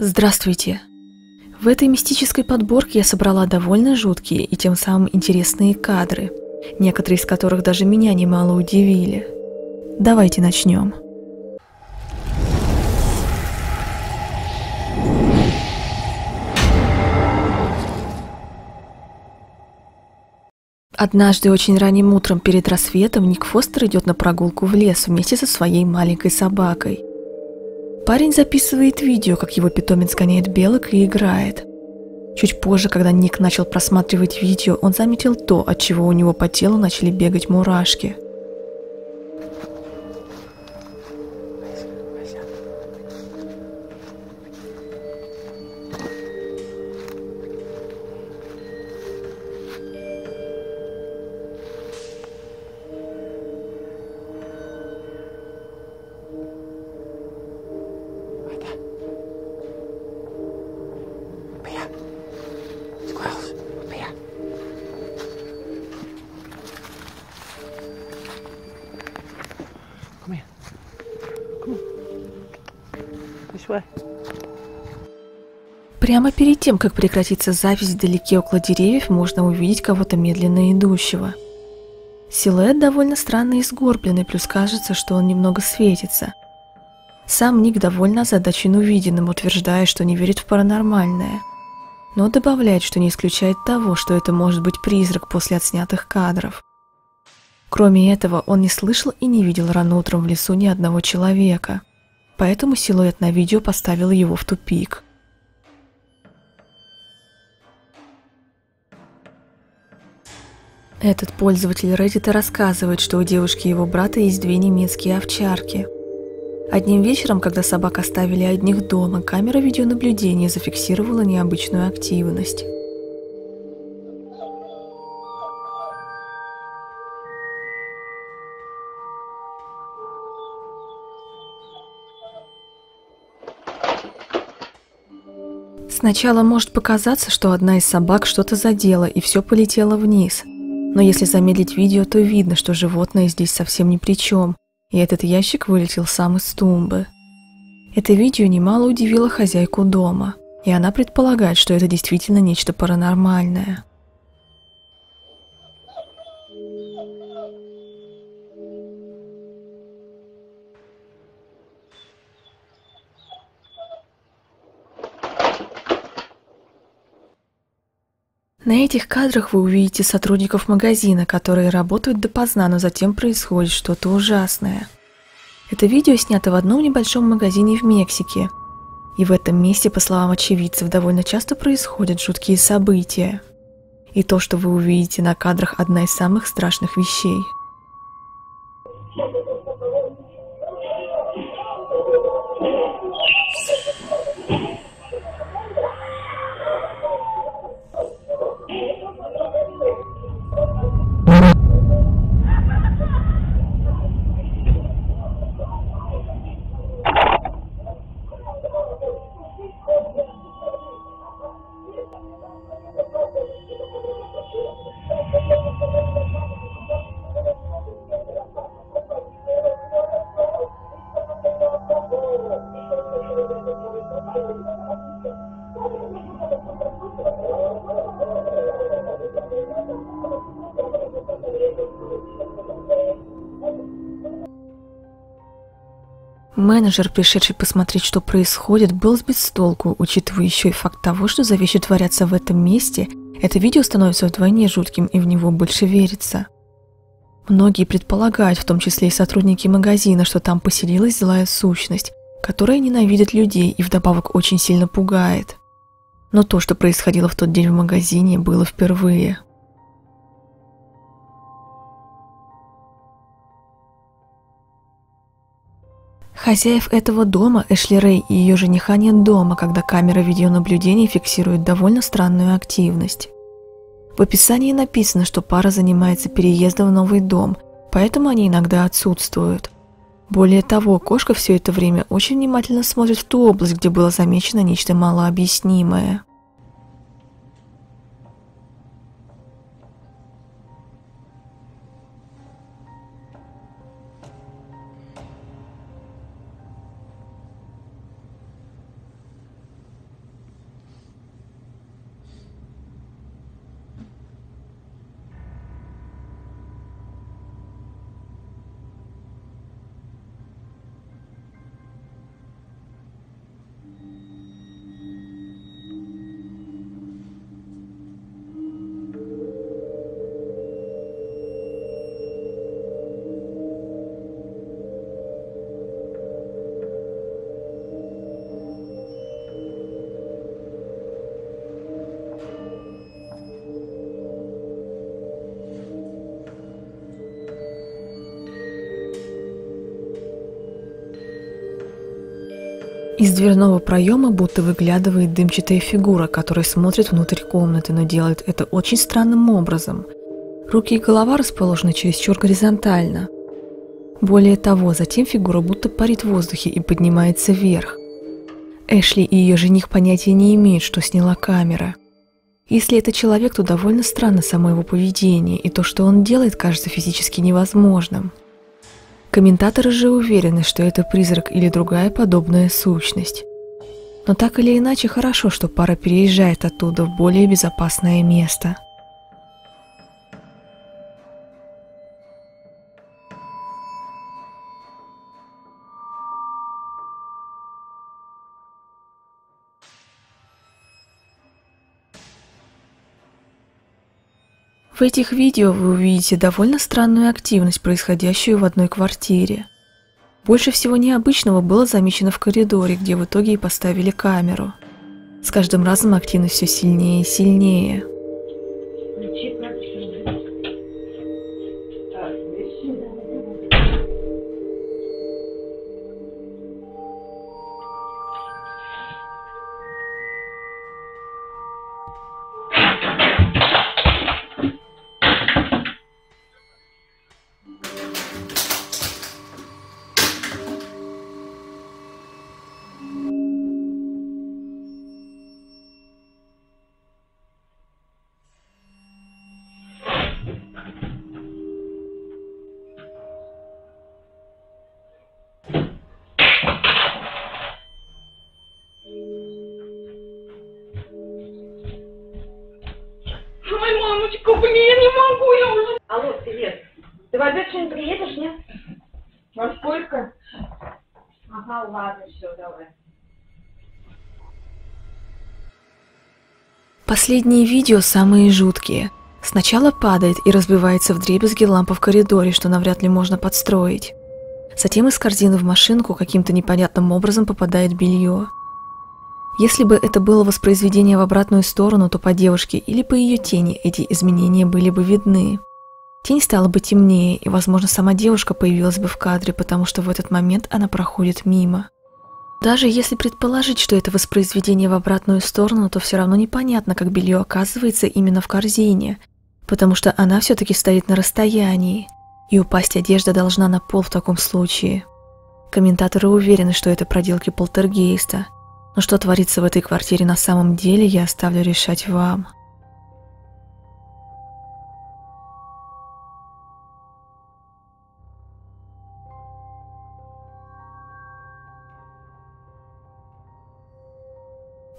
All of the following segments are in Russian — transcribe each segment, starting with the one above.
Здравствуйте! В этой мистической подборке я собрала довольно жуткие и тем самым интересные кадры, некоторые из которых даже меня немало удивили. Давайте начнем. Однажды очень ранним утром перед рассветом Ник Фостер идет на прогулку в лес вместе со своей маленькой собакой. Парень записывает видео, как его питомец гоняет белок и играет. Чуть позже, когда Ник начал просматривать видео, он заметил то, от чего у него по телу начали бегать мурашки. Прямо перед тем, как прекратится запись, вдалеке около деревьев можно увидеть кого-то медленно идущего. Силуэт довольно странный и сгорбленный, плюс кажется, что он немного светится. Сам Ник довольно озадачен увиденным, утверждая, что не верит в паранормальное, но добавляет, что не исключает того, что это может быть призрак после отснятых кадров. Кроме этого, он не слышал и не видел рано утром в лесу ни одного человека, поэтому силуэт на видео поставил его в тупик. Этот пользователь Reddit рассказывает, что у девушки и его брата есть две немецкие овчарки. Одним вечером, когда собак оставили одних дома, камера видеонаблюдения зафиксировала необычную активность. Сначала может показаться, что одна из собак что-то задела и все полетело вниз. Но если замедлить видео, то видно, что животное здесь совсем ни при чем, и этот ящик вылетел сам из тумбы. Это видео немало удивило хозяйку дома, и она предполагает, что это действительно нечто паранормальное. На этих кадрах вы увидите сотрудников магазина, которые работают допоздна, но затем происходит что-то ужасное. Это видео снято в одном небольшом магазине в Мексике. И в этом месте, по словам очевидцев, довольно часто происходят жуткие события. И то, что вы увидите на кадрах, одна из самых страшных вещей. Менеджер, пришедший посмотреть, что происходит, был сбит с толку, учитывая еще и факт того, что за вещи творятся в этом месте, это видео становится вдвойне жутким и в него больше верится. Многие предполагают, в том числе и сотрудники магазина, что там поселилась злая сущность, которая ненавидит людей и вдобавок очень сильно пугает. Но то, что происходило в тот день в магазине, было впервые. Хозяев этого дома, Эшли Рэй и ее жениха, нет дома, когда камера видеонаблюдения фиксирует довольно странную активность. В описании написано, что пара занимается переездом в новый дом, поэтому они иногда отсутствуют. Более того, кошка все это время очень внимательно смотрит в ту область, где было замечено нечто малообъяснимое. Из дверного проема будто выглядывает дымчатая фигура, которая смотрит внутрь комнаты, но делает это очень странным образом. Руки и голова расположены чересчур горизонтально. Более того, затем фигура будто парит в воздухе и поднимается вверх. Эшли и ее жених понятия не имеют, что сняла камера. Если это человек, то довольно странно само его поведение, и то, что он делает, кажется физически невозможным. Комментаторы же уверены, что это призрак или другая подобная сущность. Но так или иначе хорошо, что пара переезжает оттуда в более безопасное место. В этих видео вы увидите довольно странную активность, происходящую в одной квартире. Больше всего необычного было замечено в коридоре, где в итоге и поставили камеру. С каждым разом активность все сильнее и сильнее. Ой, мамочка, блин, я не могу, я уже... Алло, привет. Ты в обед сегодня приедешь, нет? Во сколько? Ага, ладно, все, давай. Последние видео самые жуткие. Сначала падает и разбивается вдребезги лампа в коридоре, что навряд ли можно подстроить. Затем из корзины в машинку каким-то непонятным образом попадает белье. Если бы это было воспроизведение в обратную сторону, то по девушке или по ее тени эти изменения были бы видны. Тень стала бы темнее, и, возможно, сама девушка появилась бы в кадре, потому что в этот момент она проходит мимо. Даже если предположить, что это воспроизведение в обратную сторону, то все равно непонятно, как белье оказывается именно в корзине, потому что она все-таки стоит на расстоянии, и упасть одежда должна на пол в таком случае. Комментаторы уверены, что это проделки полтергейста. Но что творится в этой квартире на самом деле, я оставлю решать вам.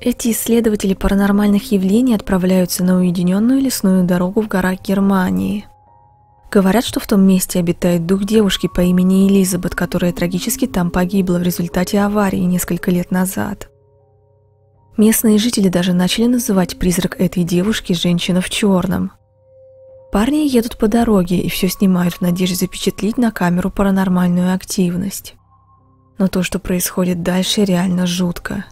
Эти исследователи паранормальных явлений отправляются на уединенную лесную дорогу в горах Германии. Говорят, что в том месте обитает дух девушки по имени Элизабет, которая трагически там погибла в результате аварии несколько лет назад. Местные жители даже начали называть призрак этой девушки «женщина в черном». Парни едут по дороге и все снимают в надежде запечатлеть на камеру паранормальную активность. Но то, что происходит дальше, реально жутко.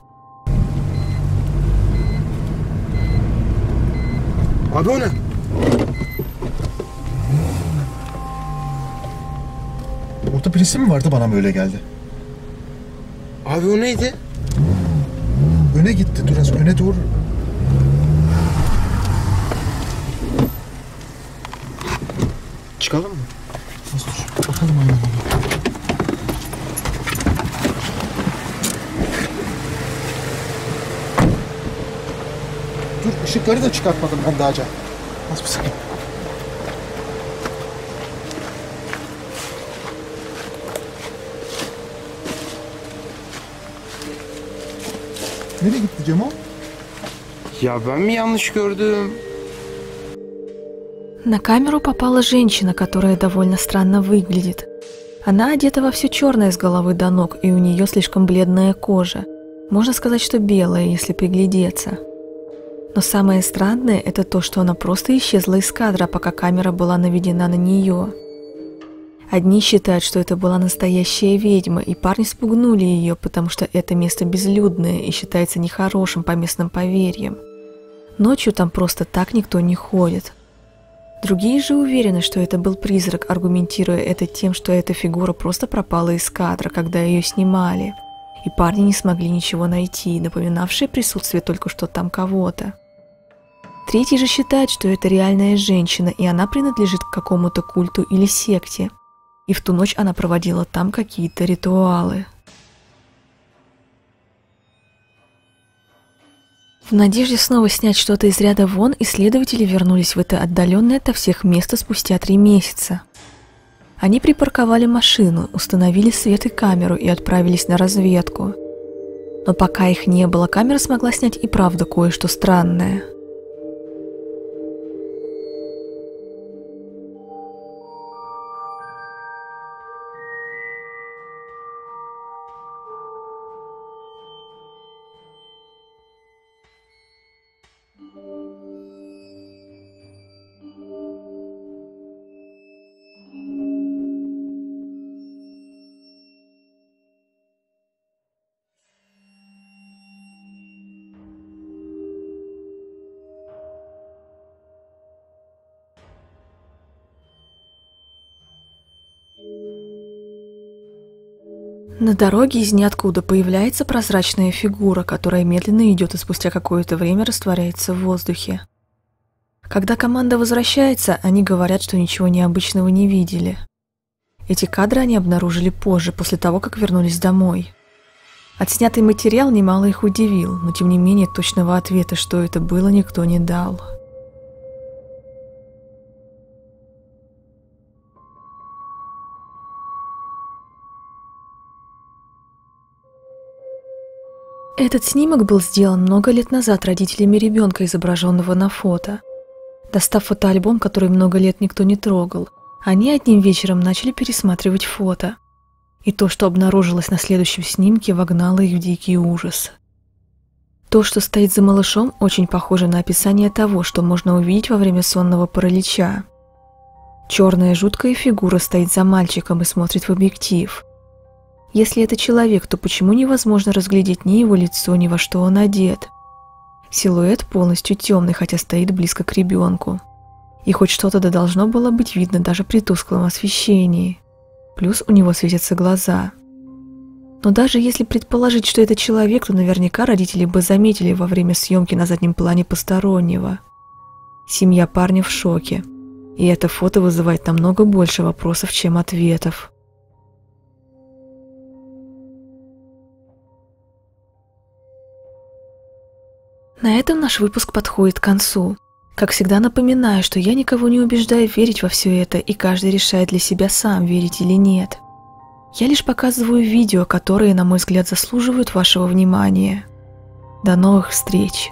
Abi o ne? Orada birisi mi vardı, bana mı öyle geldi? Abi o neydi? Öne gitti, biraz öne doğru. Çıkalım mı? Nasıl düşün? Bakalım aynen. Dur, ışıkları da çıkartmadım ben daha önce. Az bir saniye. Nereye gitti Cemal? Ya ben mi yanlış gördüm? На камеру попала женщина, которая довольно странно выглядит. Она одета во все черное с головы до ног, и у нее слишком бледная кожа. Можно сказать, что белая, если приглядеться. Но самое странное – это то, что она просто исчезла из кадра, пока камера была наведена на нее. Одни считают, что это была настоящая ведьма, и парни спугнули ее, потому что это место безлюдное и считается нехорошим по местным поверьям. Ночью там просто так никто не ходит. Другие же уверены, что это был призрак, аргументируя это тем, что эта фигура просто пропала из кадра, когда ее снимали, и парни не смогли ничего найти, напоминавшее присутствие только что там кого-то. Третий же считает, что это реальная женщина, и она принадлежит к какому-то культу или секте, и в ту ночь она проводила там какие-то ритуалы. В надежде снова снять что-то из ряда вон, исследователи вернулись в это отдаленное ото всех место спустя 3 месяца. Они припарковали машину, установили свет и камеру и отправились на разведку. Но пока их не было, камера смогла снять и правда кое-что странное. На дороге из ниоткуда появляется прозрачная фигура, которая медленно идет и спустя какое-то время растворяется в воздухе. Когда команда возвращается, они говорят, что ничего необычного не видели. Эти кадры они обнаружили позже, после того, как вернулись домой. Отснятый материал немало их удивил, но тем не менее точного ответа, что это было, никто не дал. Этот снимок был сделан много лет назад родителями ребенка, изображенного на фото. Достав фотоальбом, который много лет никто не трогал, они одним вечером начали пересматривать фото. И то, что обнаружилось на следующем снимке, вогнало их в дикий ужас. То, что стоит за малышом, очень похоже на описание того, что можно увидеть во время сонного паралича. Черная жуткая фигура стоит за мальчиком и смотрит в объектив. Если это человек, то почему невозможно разглядеть ни его лицо, ни во что он одет? Силуэт полностью темный, хотя стоит близко к ребенку. И хоть что-то да должно было быть видно даже при тусклом освещении. Плюс у него светятся глаза. Но даже если предположить, что это человек, то наверняка родители бы заметили во время съемки на заднем плане постороннего. Семья парня в шоке. И это фото вызывает намного больше вопросов, чем ответов. На этом наш выпуск подходит к концу. Как всегда напоминаю, что я никого не убеждаю верить во все это, и каждый решает для себя сам, верить или нет. Я лишь показываю видео, которые, на мой взгляд, заслуживают вашего внимания. До новых встреч!